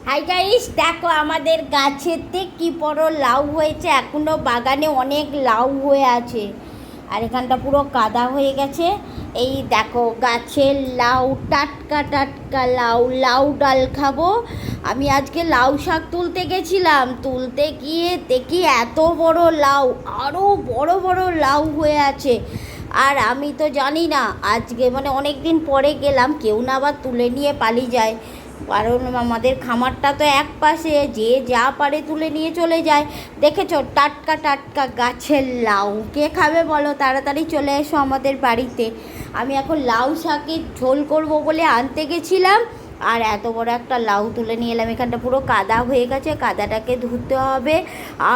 Hi guys, দেখো আমাদের গাছেতে কি বড় লাউ হয়েছে। এখনো বাগানে অনেক লাউ হয়ে আছে, আর এখানটা পুরো কাদা হয়ে গেছে। এই দেখো গাছের লাউ, টাটকা টাটকা লাউ। লাউ ডাল খাবো। আমি আজকে লাউ শাক তুলতে গেছিলাম, তুলতে গিয়ে দেখি এত বড় লাউ, আরও বড় বড় লাউ হয়ে আছে। আর আমি তো জানি না, আজকে মানে অনেক দিন পরে গেলাম, কেউ না আবার তুলে নিয়ে পালিয়ে যায়। কারণ আমাদের খামারটা তো এক পাশে, যে যা পারে তুলে নিয়ে চলে যায়। দেখেছো টাটকা টাটকা গাছের লাউ, কে খাবে বলো? তাড়াতাড়ি চলে এসো আমাদের বাড়িতে। আমি এখন লাউ শাকের ঝোল করব বলে আনতে গেছিলাম, আর এত বড় একটা লাউ তুলে নিয়ে এলাম। এখানটা পুরো কাদা হয়ে গেছে, কাদাটাকে ধুতে হবে।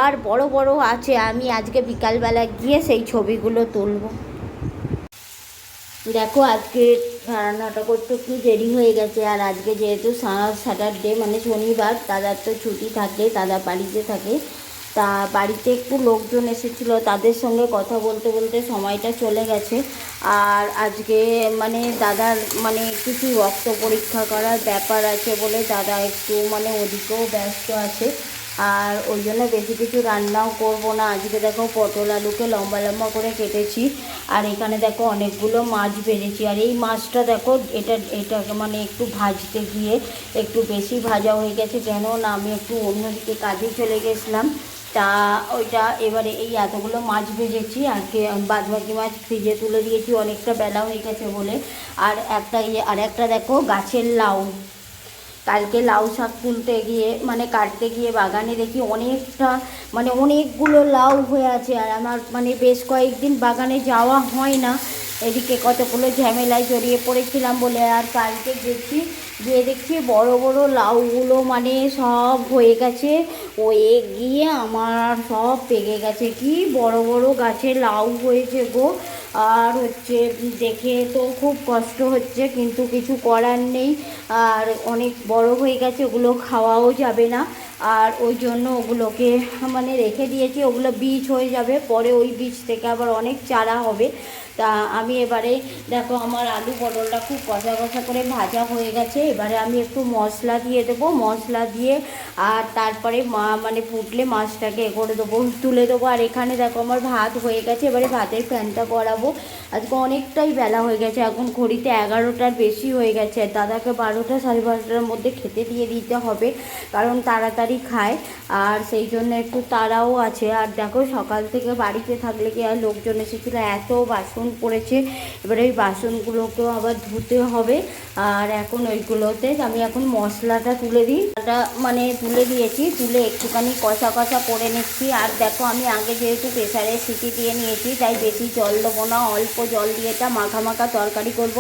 আর বড় বড় আছে, আমি আজকে বিকালবেলা গিয়ে সেই ছবিগুলো তুলব। দেখো আজকে রান্নাটা করতে একটু দেরি হয়ে গেছে, আর আজকে যেহেতু স্যাটারডে মানে শনিবার, দাদার তো ছুটি থাকে, দাদা বাড়িতে থাকে। তা বাড়িতে একটু লোকজন এসেছিলো, তাদের সঙ্গে কথা বলতে বলতে সময়টা চলে গেছে। আর আজকে মানে দাদার মানে কিছু রক্ত পরীক্ষা করার ব্যাপার আছে বলে দাদা একটু মানে ওদিকেও ব্যস্ত আছে। আর ওই জন্য বেশি কিছু রান্নাও করব না। আজকে দেখো পটল আলুকে লম্বা লম্বা করে কেটেছি, আর এখানে দেখো অনেকগুলো মাছ ভেজেছি। আর এই মাছটা দেখো এটা এটা মানে একটু ভাজতে গিয়ে একটু বেশি ভাজা হয়ে গেছে, কেন না আমি একটু অন্যদিকে কাজে চলে গেছিলাম। তা ওইটা এবারে এই এতগুলো মাছ ভেজেছি, আর বাদবাকি মাছ ফ্রিজে তুলে দিয়েছি, অনেকটা বেলা হয়ে গেছে বলে। আর একটা দেখো গাছের লাউ, কালকে লাউ শাক তুলতে গিয়ে মানে কাটতে গিয়ে বাগানে দেখি অনেকটা মানে অনেকগুলো লাউ হয়ে আছে। আর আমার মানে বেশ কয়েকদিন বাগানে যাওয়া হয় না, এদিকে কতগুলো ঝামেলায় জড়িয়ে পড়েছিলাম বলে। আর কালকে গেছি, গিয়ে দেখছি বড় বড় লাউগুলো মানে সব হয়ে গেছে, হয়ে গিয়ে আমার সব পেকে গেছে। কি বড় বড় গাছে লাউ হয়েছে গো! আর হচ্ছে দেখে তো খুব কষ্ট হচ্ছে, কিন্তু কিছু করার নেই। আর অনেক বড় হয়ে গেছে, ওগুলো খাওয়াও যাবে না। আর ওই জন্য ওগুলোকে মানে রেখে দিয়েছি, ওগুলো বীজ হয়ে যাবে, পরে ওই বীজ থেকে আবার অনেক চারা হবে। তা আমি এবারে দেখো আমার আলু পটলটা খুব কষা কষা করে ভাজা হয়ে গেছে। এবারে আমি একটু মশলা দিয়ে দেবো, মশলা দিয়ে আর তারপরে মানে ফুটলে মাছটাকে করে দেবো, তুলে দেবো। আর এখানে দেখো আমার ভাত হয়ে গেছে, এবারে ভাতের ফ্যানটা করাবো। আজকে অনেকটাই বেলা হয়ে গেছে, এখন ঘড়িতে 11টার বেশি হয়ে গেছে। দাদাকে 12টা সাড়ে 12টার মধ্যে খেতে দিয়ে দিতে হবে, কারণ তাড়াতাড়ি খায়, আর সেই জন্য একটু তাড়াও আছে। আর দেখো সকাল থেকে বাড়িতে থাকলে কি আর লোকজন এসেছিলো, এত বাসন পড়েছে, এবারে ওই বাসনগুলোকেও আবার ধুতে হবে। আর এখন ওইগুলোতে আমি এখন মশলাটা তুলে দিই, মানে তুলে দিয়েছি, তুলে একটুখানি কষা কষা করে নিচ্ছি। আর দেখো আমি আগে যেহেতু প্রেসারে সিটি দিয়ে নিয়েছি, তাই বেশি জল দেবো না, অল্প জল দিয়ে এটা মাখা মাখা তরকারি করব।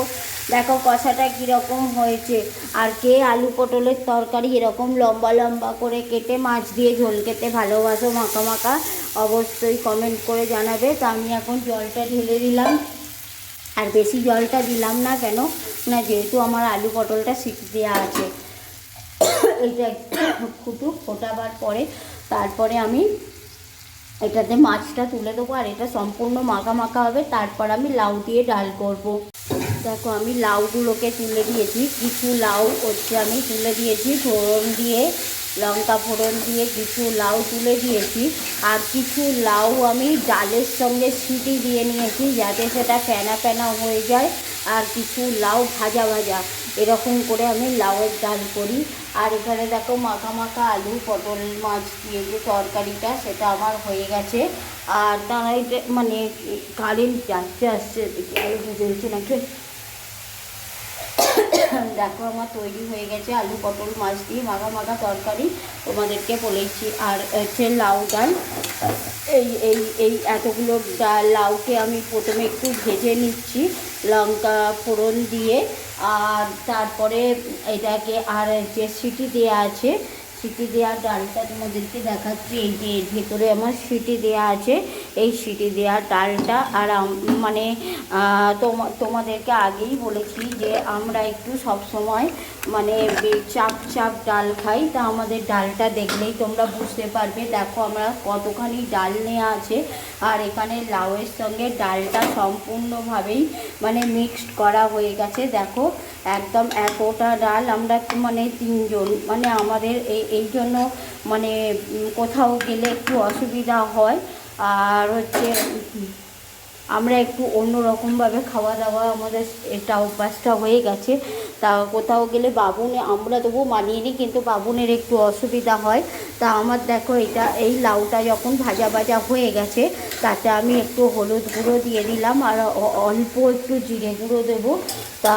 দেখো কষাটা কীরকম হয়েছে। আর কে আলু পটলের তরকারি এরকম লম্বা লম্বা করে কেটে মাছ দিয়ে ঝোল খেতে ভালোবাসো মাখা মাখা, অবশ্যই কমেন্ট করে জানাবে। তো আমি এখন জলটা ঢেলে দিলাম, আর বেশি জলটা দিলাম না, কেন না যেহেতু আমার আলু পটলটা সিটি দেওয়া আছে। এইটা ফোটাবার পরে তারপরে আমি এটাতে মাছটা তুলে দেবো, আর এটা সম্পূর্ণ মাখা মাখা হবে। তারপর আমি লাউ দিয়ে ডাল করব। দেখো আমি লাউগুলোকে তুলে দিয়েছি, কিছু লাউ হচ্ছে আমি তুলে দিয়েছি ফোড়ন দিয়ে, লঙ্কা ফোড়ন দিয়ে কিছু লাউ তুলে দিয়েছি। আর কিছু লাউ আমি ডালের সঙ্গে সিটি দিয়ে নিয়েছি, যাতে সেটা ফেনা ফেনা হয়ে যায়। আর কিছু লাউ ভাজা ভাজা, এরকম করে আমি লাউয়ের ডাল করি। আর এখানে দেখো মাখা মাখা আলু পটল মাছ দিয়ে যে তরকারিটা, সেটা আমার হয়ে গেছে। আর তারা মানে কারেন্ট যাচ্ছে আসছে, আলু ভেজেছে নাকি। দেখো আমার তৈরি হয়ে গেছে আলু পটল মাছ দিয়ে মাখা মাখা তরকারি, তোমাদেরকে বলেছি। আর হচ্ছে লাউ ডাল, এই এই এই এতগুলো ডাল লাউকে আমি প্রথমে একটু ভেজে নিচ্ছি লঙ্কা ফোড়ন দিয়ে। আর তারপরে এটাকে আর যে সিটি দেওয়া আছে, সিটি দেওয়া ডালটা তোমাদেরকে দেখাচ্ছি। এই যে এর ভেতরে আমার সিটি দেওয়া আছে, এই সিটি দেওয়া ডালটা। আর মানে তোমাদেরকে আগেই বলেছি যে আমরা একটু সবসময় মানে চাপ চাপ ডাল খাই, তা আমাদের ডালটা দেখলেই তোমরা বুঝতে পারবে। দেখো আমরা কতখানি ডাল নেওয়া আছে, আর এখানে লাউয়ের সঙ্গে ডালটা সম্পূর্ণভাবেই মানে মিক্সড করা হয়ে গেছে। দেখো একদম এতটা ডাল আমরা মানে 3 জন, মানে আমাদের এই জন্য মানে কোথাও গেলে একটু অসুবিধা হয়। আর হচ্ছে আমরা একটু অন্যরকমভাবে খাওয়া দাওয়া আমাদের এটা অভ্যাসটা হয়ে গেছে। তা কোথাও গেলে বাবুনে আমরা তবু মানিয়ে নিই, কিন্তু বাবুনের একটু অসুবিধা হয়। তা আমার দেখো এই লাউটা যখন ভাজা ভাজা হয়ে গেছে, তাতে আমি একটু হলুদ গুঁড়ো দিয়ে দিলাম আর অল্প একটু জিরে গুঁড়ো দেবো। তা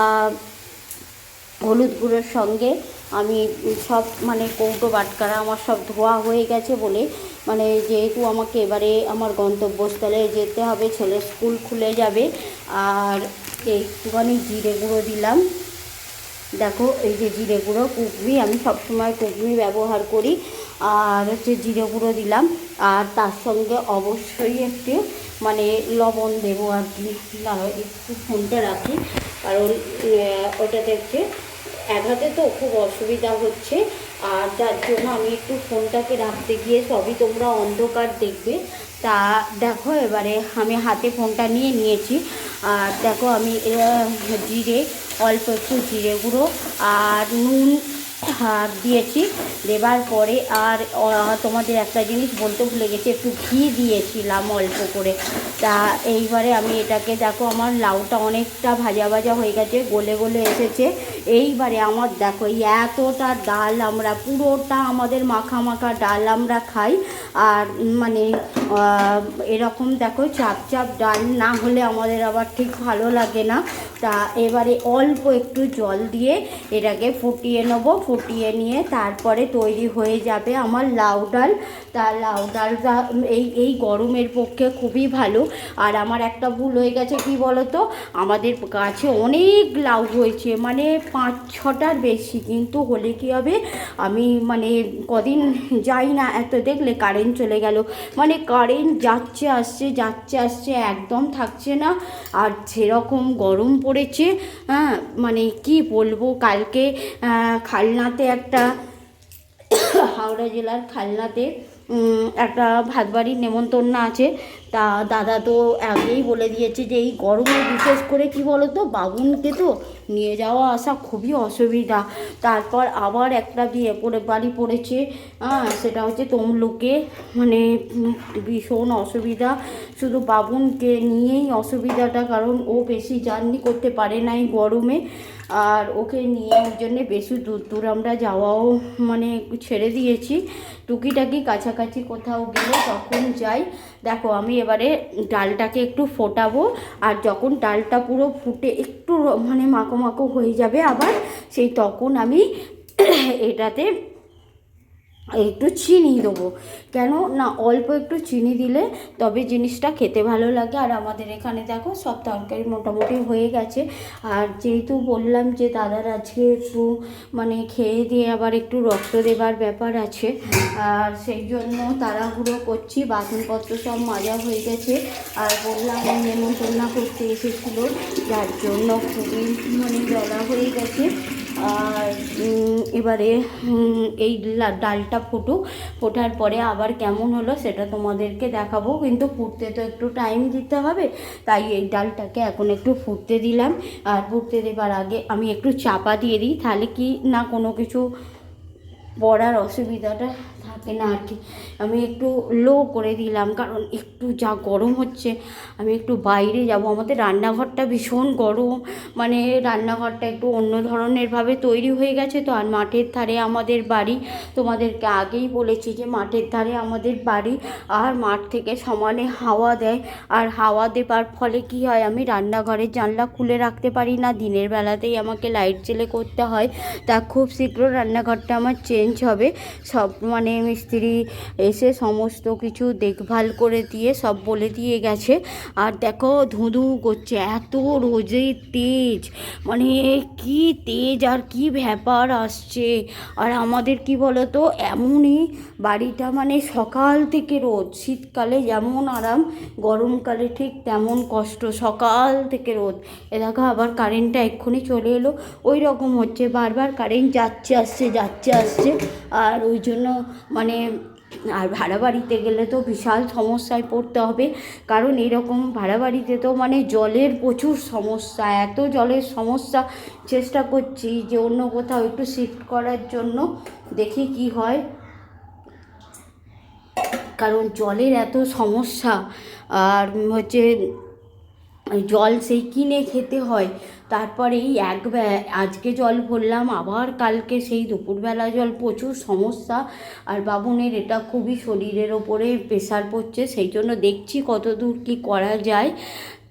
হলুদ গুঁড়োর সঙ্গে আমি সব মানে কৌটো বাটকারা আমার সব ধোয়া হয়ে গেছে বলে, মানে যেহেতু আমাকে এবারে আমার গন্তব্যস্থলে যেতে হবে, ছেলের স্কুল খুলে যাবে। আর একটুখানি জিরে গুঁড়ো দিলাম। দেখো এই যে জিরে গুঁড়ো, কুকমি, আমি সবসময় কুকমি ব্যবহার করি। আর হচ্ছে জিরে গুঁড়ো দিলাম, আর তার সঙ্গে অবশ্যই একটু মানে লবণ দেবো আর কি। দাঁড়াও একটু ফোনটা রাখি, কারণ ওটাতে হচ্ছে এক হাতে তো খুব অসুবিধা হচ্ছে, আর যার জন্য আমি একটু ফোনটাকে রাখতে গিয়ে সবই তোমরা অন্ধকার দেখবে। তা দেখো এবারে আমি হাতে ফোনটা নিয়েছি। আর দেখো আমি জিরে, অল্প একটু জিরে গুঁড়ো আর নুন আর দিয়েছি। দেবার পরে আর তোমাদের একটা জিনিস বলতে ভুলে গেছি, একটু ঘি দিয়েছিলাম অল্প করে। তা এইবারে আমি এটাকে, দেখো আমার লাউটা অনেকটা ভাজা ভাজা হয়ে গেছে, গলে গলে এসেছে। এইবারে আমার দেখো এতটা ডাল, আমরা পুরোটা আমাদের মাখা মাখা ডাল আমরা খাই। আর মানে এরকম দেখো চাপ চাপ ডাল না হলে আমাদের আবার ঠিক ভালো লাগে না। তা এবারে অল্প একটু জল দিয়ে এটাকে ফুটিয়ে নেবো, ফুটিয়ে নিয়ে তারপরে তৈরি হয়ে যাবে আমার লাউ ডাল। তা লাউ ডালটা এই গরমের পক্ষে খুবই ভালো। আর আমার একটা ভুল হয়ে গেছে, কি বলো তো, আমাদের গাছে অনেক লাউ হয়েছে, মানে 5-6টার বেশি, কিন্তু হলে কী হবে, আমি মানে কদিন যাই না, এত দেখলে কারেন্ট চলে গেল, মানে কারেন্ট যাচ্ছে আসছে একদম থাকছে না। আর সেরকম গরম পড়েছে, হ্যাঁ মানে কি বলবো। কালকে খালনাতে একটা হাওড়া জেলার খালনাতে একটা ভাতবাড়ির নেমন্তন্ন আছে। তা দাদা তো আগেই বলে দিয়েছে যে এই গরমে বিশেষ করে কি বলো তো, বাবুনকে তো নিয়ে যাওয়া আসা খুবই অসুবিধা। তারপর আবার একটা বিয়ে বাড়ি পড়েছে, সেটা হচ্ছে তমলুকে, মানে ভীষণ অসুবিধা, শুধু বাবুনকে নিয়েই অসুবিধাটা, কারণ ও বেশি জার্নি করতে পারে না এই গরমে। আর ওকে নিয়ে ওর জন্যে বেশি দূর আমরা যাওয়াও মানে ছেড়ে দিয়েছি। টুকিটাকি কাছাকাছি কোথাও গেলে তখন যাই। দেখো আমি এবারে ডালটাকে একটু ফোটাবো, আর যখন ডালটা পুরো ফুটে একটু মানে মাখো মাখো হয়ে যাবে আবার, সেই তখন আমি এটাতে একটু চিনি দেবো। কেন না, অল্প একটু চিনি দিলে তবে জিনিসটা খেতে ভালো লাগে। আর আমাদের এখানে দেখো সব তরকারি মোটামুটি হয়ে গেছে। আর যেহেতু বললাম যে দাদার আজকে একটু মানে খেয়ে দিয়ে আবার একটু রক্ত দেবার ব্যাপার আছে, আর সেই জন্য তাড়াহুড়ো করছি, বাসনপত্র সব মাজা হয়ে গেছে। আর বললাম নেমন্তন্ন করতে এসেছিলো, যার জন্য খুবই মানে বেলা হয়ে গেছে। আর এবারে এই ডালটা ফোটার পরে আবার কেমন হলো সেটা তোমাদেরকে দেখাবো, কিন্তু ফুটতে তো একটু টাইম দিতে হবে। তাই এই ডালটাকে এখন একটু ফুটতে দিলাম। আর ফুটতে দেবার আগে আমি একটু চাপা দিয়ে দিই, তাহলে কি না কোনো কিছু পড়ার অসুবিধাটা থাকে না আর কি। আমি একটু লো করে দিলাম, কারণ একটু যা গরম হচ্ছে, আমি একটু বাইরে যাব। আমাদের রান্নাঘরটা ভীষণ গরম, মানে রান্নাঘরটা একটু অন্য ধরনেরভাবে তৈরি হয়ে গেছে তো। আর মাঠের ধারে আমাদের বাড়ি, তোমাদেরকে আগেই বলেছি যে মাঠের ধারে আমাদের বাড়ি, আর মাঠ থেকে সমানে হাওয়া দেয়। আর হাওয়া দেবার ফলে কি হয়, আমি রান্নাঘরের জানলা খুলে রাখতে পারি না, দিনের বেলাতেই আমাকে লাইট জ্বেলে করতে হয়। তা খুব শীঘ্র রান্নাঘরটা আমার চেঞ্জ চেঞ্জ হবে, সব মানে মিস্ত্রি এসে সমস্ত কিছু দেখভাল করে দিয়ে সব বলে দিয়ে গেছে। আর দেখো ধুঁধু করছে, এত রোজের তেজ, মানে কি তেজ আর কি ব্যাপার আসছে। আর আমাদের কি বলতো, এমনই বাড়িটা মানে সকাল থেকে রোদ, শীতকালে যেমন আরাম গরমকালে ঠিক তেমন কষ্ট, সকাল থেকে রোদ। এ দেখো আবার কারেন্টটা এক্ষুনি চলে এলো, ওই রকম হচ্ছে, বারবার কারেন্ট যাচ্ছে আসছে। আর ওই জন্য মানে আর ভাড়া বাড়িতে গেলে তো বিশাল সমস্যায় পড়তে হবে, কারণ এরকম ভাড়া বাড়িতে তো মানে জলের প্রচুর সমস্যা, এত জলের সমস্যা। চেষ্টা করছি যে অন্য কোথাও একটু শিফট করার জন্য, দেখি কি হয়, কারণ জলের এত সমস্যা। আর হচ্ছে জল সেই কিনে খেতে হয়, তারপরে এই আজকে জল ভরলাম, আবার কালকে সেই দুপুরবেলা জল, প্রচুর সমস্যা। আর বাবুনের এটা খুবই শরীরের ওপরে প্রেশার পড়ছে, সেই জন্য দেখছি কত দূর কী করা যায়।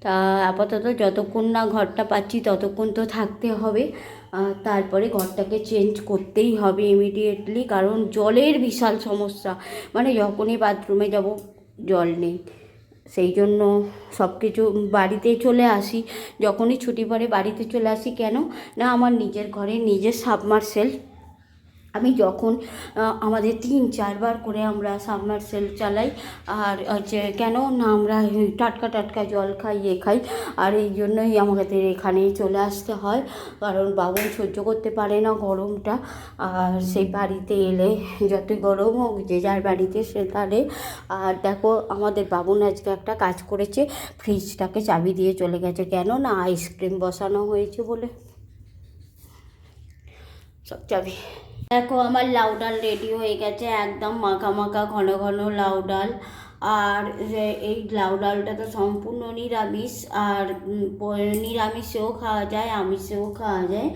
তা আপাতত যতক্ষণ না ঘরটা পাচ্ছি ততক্ষণ তো থাকতে হবে, তারপরে ঘরটাকে চেঞ্জ করতেই হবে ইমিডিয়েটলি, কারণ জলের বিশাল সমস্যা। মানে যখনই বাথরুমে যাব জল নেই, সেই জন্য সব কিছু বাড়িতে চলে আসি, যখনই ছুটি পড়ে বাড়িতে চলে আসি। কেন না, আমার নিজের ঘরে নিজের সাবমার্সেল, আমি যখন আমাদের 3-4 বার করে আমরা সাবমার্সেল চালাই। আর হচ্ছে কেন না, আমরা টাটকা জল খাই, আর এই জন্যই আমাদের এখানেই চলে আসতে হয়, কারণ বাবুন সহ্য করতে পারে না গরমটা। আর সেই বাড়িতে এলে যতই গরম হোক, যে যার বাড়িতে সে তারে। আর দেখো আমাদের বাবুন আজকে একটা কাজ করেছে, ফ্রিজটাকে চাবি দিয়ে চলে গেছে, কেন না আইসক্রিম বসানো হয়েছে বলে। সব চাবি। দেখো আমার লাউ ডাল রেডি হয়ে গেছে, একদম মাখা ঘন লাউ ডাল। আর এই লাউ ডালটা তো সম্পূর্ণ নিরামিষ, আর নিরামিষেও খাওয়া যায়, আমিষেও খাওয়া যায়।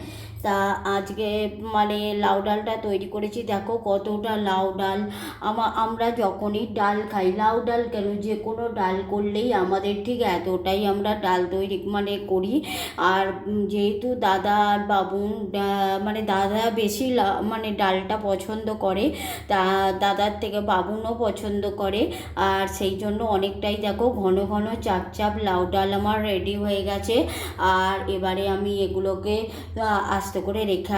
তা আজকে মানে লাউ ডালটা তৈরি করেছি, দেখো কতটা লাউ ডাল। আমরা যখনই ডাল খাই, লাউ ডাল কেন, যে কোনো ডাল করলেই আমাদের ঠিক এতটাই আমরা ডাল তৈরি মানে করি। আর যেহেতু দাদা আর বাবুন মানে দাদা বেশি মানে ডালটা পছন্দ করে, তা দাদার থেকে বাবুনও পছন্দ করে, আর সেই জন্য অনেকটাই দেখো ঘন চাপ লাউ ডাল আমার রেডি হয়ে গেছে। আর এবারে আমি এগুলোকে আস্তে করে রেখে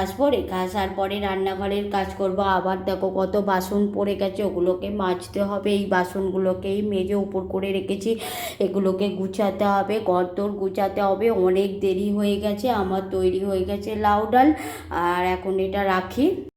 আসার পরে রান্নাঘরের কাজ করব। আবার দেখো কত বাসন পড়ে গেছে, ওগুলোকে মাজতে হবে, এই বাসনগুলোকেই মেজে উপর করে রেখেছি, এগুলোকে গুছাতে হবে, ঘরদোর গুছাতে হবে। অনেক দেরি হয়ে গেছে, আমার তৈরি হয়ে গেছে লাউ ডাল। আর এখন এটা রাখি।